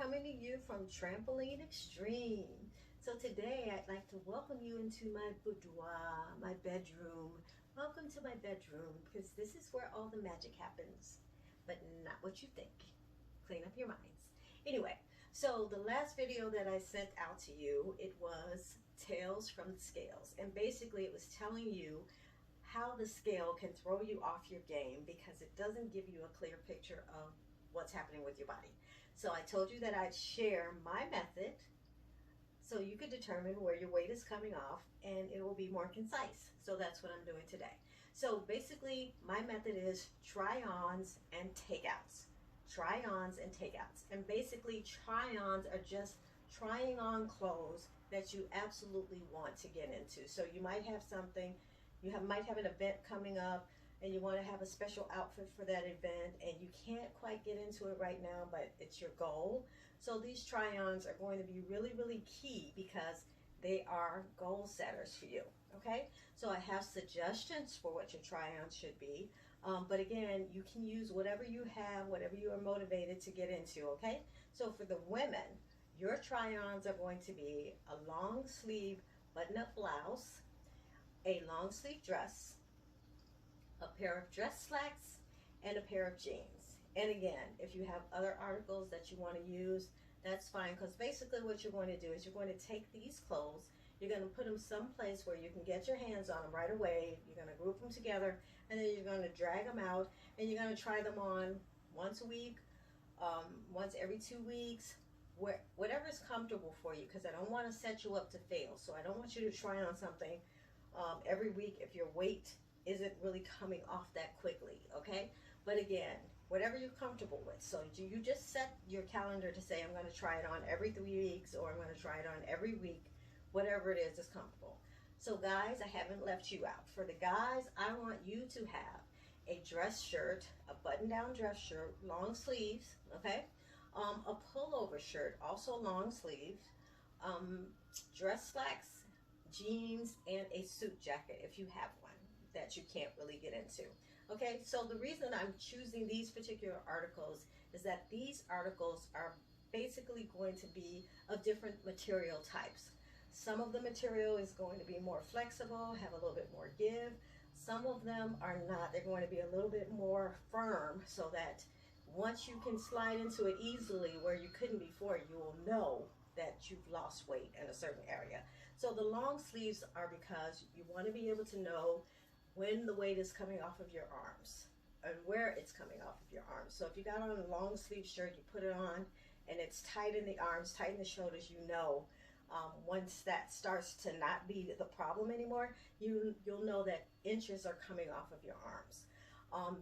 coming to you from TrampoLEAN Xtreme. So today I'd like to welcome you into my boudoir, my bedroom. Welcome to my bedroom, because this is where all the magic happens, but not what you think. Clean up your minds. Anyway, so the last video that I sent out to you, it was Tales from the Scales. And basically it was telling you how the scale can throw you off your game because it doesn't give you a clear picture of what's happening with your body. So I told you that I'd share my method so you could determine where your weight is coming off, and it will be more concise. So that's what I'm doing today. So basically my method is try-ons and takeouts. Try-ons and takeouts. And basically try-ons are just trying on clothes that you absolutely want to get into. So you might have something, might have an event coming up and you want to have a special outfit for that event and you can't quite get into it right now, but it's your goal. So these try-ons are going to be really, really key because they are goal setters for you. Okay, so I have suggestions for what your try-ons should be, but again, you can use whatever you have, whatever you are motivated to get into. Okay, so for the women, your try-ons are going to be a long sleeve button-up blouse, a long sleeve dress, a pair of dress slacks, and a pair of jeans. And again, if you have other articles that you want to use, that's fine, because basically what you're going to do is you're going to take these clothes, you're going to put them someplace where you can get your hands on them right away, you're going to group them together, and then you're going to drag them out, and you're going to try them on once a week, once every 2 weeks, whatever is comfortable for you, because I don't want to set you up to fail. So I don't want you to try on something every week if your weight isn't really coming off that quickly. Okay, but again, whatever you're comfortable with. So do you just set your calendar to say I'm going to try it on every 3 weeks, or I'm going to try it on every week, whatever it is comfortable. So guys, I haven't left you out. For the guys, I want you to have a dress shirt, a button-down dress shirt, long sleeves, okay, a pullover shirt, also long sleeves, dress slacks, jeans, and a suit jacket if you have one that you can't really get into. Okay, so the reason I'm choosing these particular articles is that these articles are basically going to be of different material types. Some of the material is going to be more flexible, have a little bit more give. Some of them are not. They're going to be a little bit more firm, so that once you can slide into it easily where you couldn't before, you will know that you've lost weight in a certain area. So the long sleeves are because you want to be able to know when the weight is coming off of your arms and where it's coming off of your arms. So if you got on a long sleeve shirt, you put it on and it's tight in the arms, tight in the shoulders, you know, once that starts to not be the problem anymore, you'll know that inches are coming off of your arms.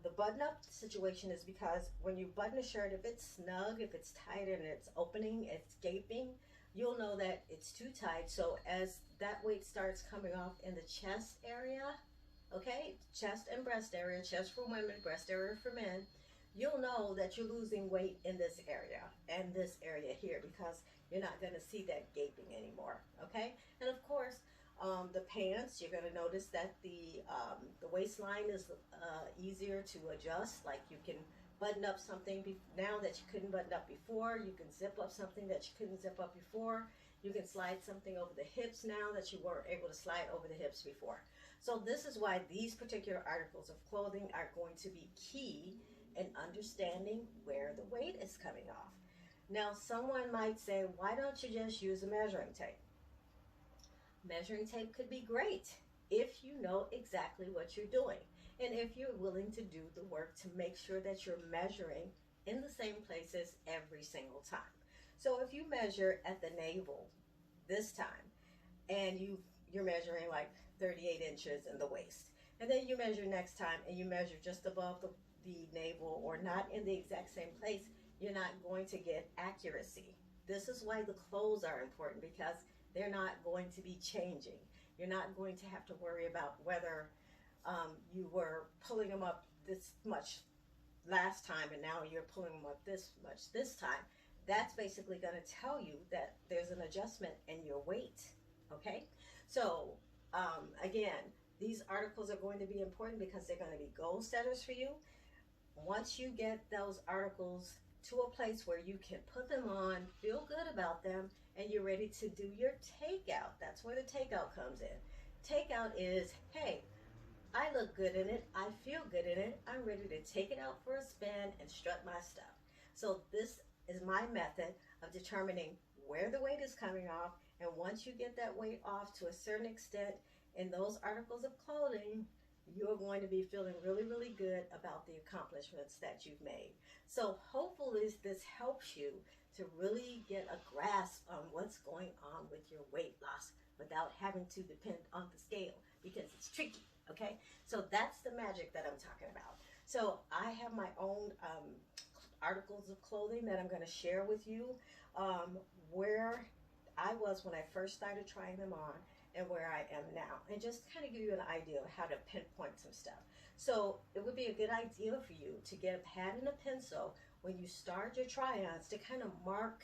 The button-up situation is because when you button a shirt, if it's snug, if it's tight and it's opening, it's gaping, you'll know that it's too tight. So as that weight starts coming off in the chest area, okay, chest and breast area, chest for women, breast area for men, you'll know that you're losing weight in this area and this area here, because you're not going to see that gaping anymore. Okay, and of course the pants, you're going to notice that the waistline is easier to adjust. Like you can button up something now that you couldn't button up before. You can zip up something that you couldn't zip up before. You can slide something over the hips now that you weren't able to slide over the hips before. So this is why these particular articles of clothing are going to be key in understanding where the weight is coming off. Now someone might say, why don't you just use a measuring tape? Measuring tape could be great if you know exactly what you're doing and if you're willing to do the work to make sure that you're measuring in the same places every single time. So if you measure at the navel this time and you're measuring like 38 inches in the waist, and then you measure next time and you measure just above the navel or not in the exact same place, you're not going to get accuracy. This is why the clothes are important, because they're not going to be changing. You're not going to have to worry about whether you were pulling them up this much last time and now you're pulling them up this much this time. That's basically going to tell you that there's an adjustment in your weight. Okay, so again, these articles are going to be important because they're going to be goal setters for you. Once you get those articles to a place where you can put them on, feel good about them, and you're ready to do your takeout. That's where the takeout comes in. Takeout is, hey, I look good in it, I feel good in it, I'm ready to take it out for a spin and strut my stuff. So this is my method of determining where the weight is coming off, and once you get that weight off to a certain extent in those articles of clothing, you're going to be feeling really, really good about the accomplishments that you've made. So hopefully this helps you to really get a grasp on what's going on with your weight loss without having to depend on the scale, because it's tricky, okay? So that's the magic that I'm talking about. So I have my own articles of clothing that I'm going to share with you, where I was when I first started trying them on and where I am now, and just kind of give you an idea of how to pinpoint some stuff. So it would be a good idea for you to get a pad and a pencil when you start your try-ons to kind of mark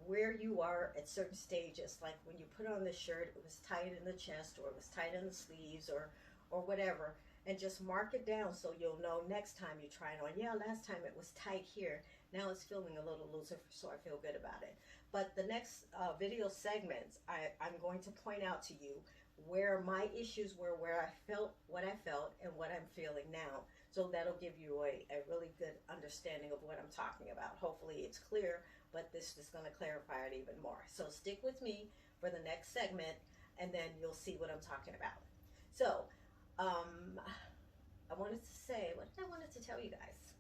where you are at certain stages. Like when you put on the shirt, it was tight in the chest, or it was tight in the sleeves, or whatever, and just mark it down so you'll know next time you try it on. Yeah, last time it was tight here. Now it's feeling a little looser, so I feel good about it. But the next video segments, I'm going to point out to you where my issues were, where I felt what I felt and what I'm feeling now. So that'll give you a really good understanding of what I'm talking about. Hopefully it's clear, but this is going to clarify it even more. So stick with me for the next segment, and then you'll see what I'm talking about. So I wanted to say, what did I wanted to tell you guys?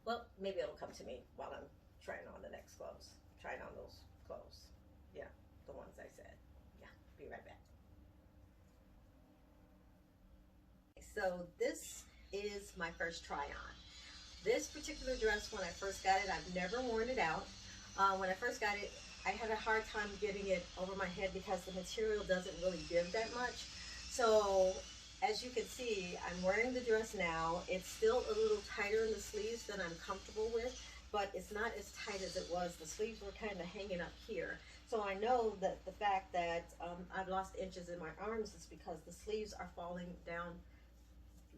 Well, maybe it'll come to me while I'm trying on the next clothes. Trying on those clothes. Yeah, the ones I said. Yeah, be right back. So this is my first try on. This particular dress, when I first got it, I've never worn it out. When I first got it, I had a hard time getting it over my head because the material doesn't really give that much. So as you can see, I'm wearing the dress now. It's still a little tighter in the sleeves than I'm comfortable with, but it's not as tight as it was. The sleeves were kind of hanging up here. So I know that the fact that I've lost inches in my arms is because the sleeves are falling down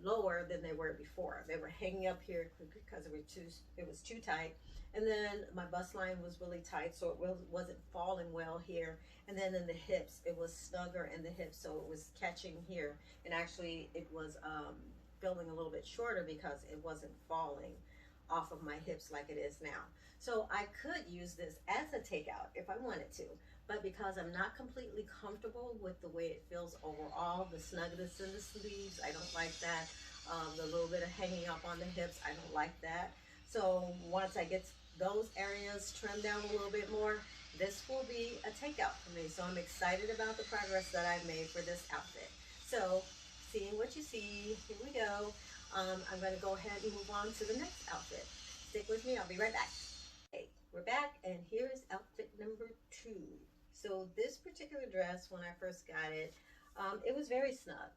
lower than they were before. They were hanging up here because it was too tight. And then my bust line was really tight, so it wasn't falling well here. And then in the hips, it was snugger in the hips, so it was catching here. And actually, it was feeling a little bit shorter because it wasn't falling off of my hips like it is now. So I could use this as a takeout if I wanted to, but because I'm not completely comfortable with the way it feels overall, the snugness in the sleeves, I don't like that. The little bit of hanging up on the hips, I don't like that. So once I get those areas trimmed down a little bit more, this will be a takeout for me. So I'm excited about the progress that I've made for this outfit. So seeing what you see, here we go. I'm going to go ahead and move on to the next outfit. Stick with me, I'll be right back. Okay, we're back, and here's outfit number 2. So this particular dress, when I first got it, it was very snug.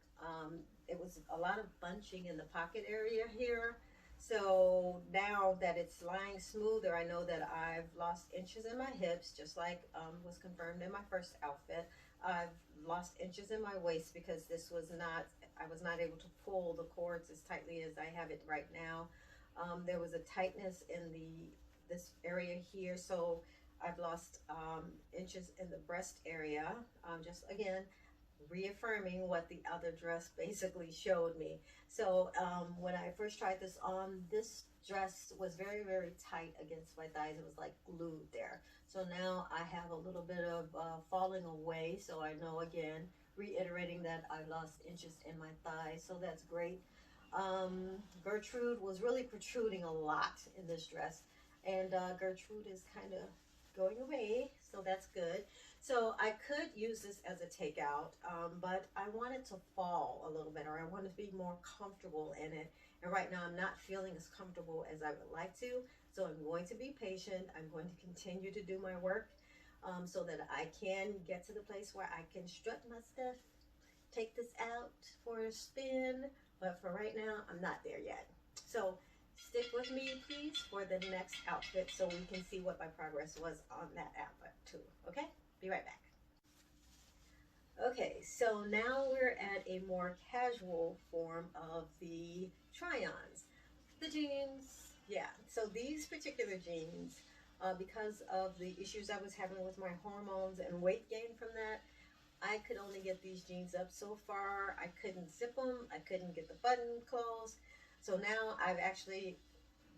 It was a lot of bunching in the pocket area here. So now that it's lying smoother, I know that I've lost inches in my hips, just like was confirmed in my first outfit. I've lost inches in my waist because I was not able to pull the cords as tightly as I have it right now. There was a tightness in this area here, so I've lost inches in the breast area. Just again, reaffirming what the other dress basically showed me. So when I first tried this on, this dress was very, very tight against my thighs. It was like glued there. So now I have a little bit of falling away. So I know, again, reiterating that I lost inches in my thighs. So that's great. Gertrude was really protruding a lot in this dress. And Gertrude is kind of going away. So that's good. So I could use this as a takeout, but I want it to fall a little bit, or I want to be more comfortable in it. And right now I'm not feeling as comfortable as I would like to. So I'm going to be patient. I'm going to continue to do my work so that I can get to the place where I can strut my stuff, take this out for a spin. But for right now, I'm not there yet. So stick with me, please, for the next outfit so we can see what my progress was on that outfit too, okay? Be right back. Okay, so now we're at a more casual form of the try-ons. The jeans, Yeah, so these particular jeans, because of the issues I was having with my hormones and weight gain from that, I could only get these jeans up so far. I couldn't zip them. I couldn't get the button closed. So now I've actually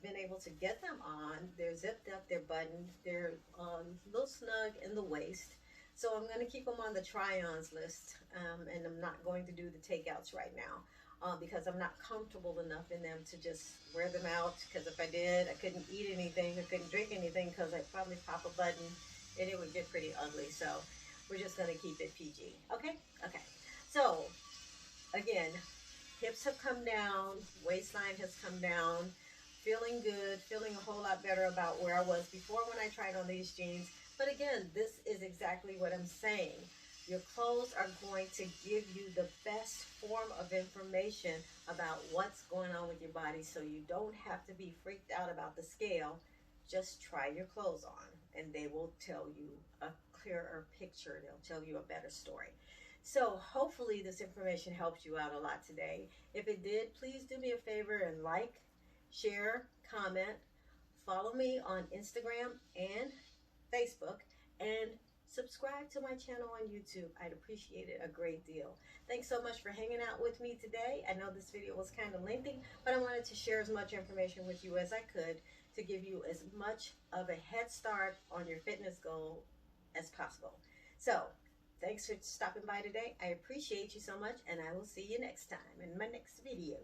been able to get them on. They're zipped up, they're buttoned, they're a little snug in the waist. So I'm going to keep them on the try-ons list, and I'm not going to do the takeouts right now because I'm not comfortable enough in them to just wear them out. Because if I did, I couldn't eat anything, I couldn't drink anything because I'd probably pop a button and it would get pretty ugly. So we're just going to keep it PG. Okay? Okay. So again, hips have come down, waistline has come down, feeling good, feeling a whole lot better about where I was before when I tried on these jeans. But again, this is exactly what I'm saying. Your clothes are going to give you the best form of information about what's going on with your body, so you don't have to be freaked out about the scale. Just try your clothes on and they will tell you a clearer picture. They'll tell you a better story. So hopefully this information helped you out a lot today. If it did, please do me a favor and like, share, comment, follow me on Instagram and Facebook, and subscribe to my channel on YouTube. I'd appreciate it a great deal. Thanks so much for hanging out with me today. I know this video was kind of lengthy, but I wanted to share as much information with you as I could to give you as much of a head start on your fitness goal as possible. So thanks for stopping by today. I appreciate you so much, and I will see you next time in my next video.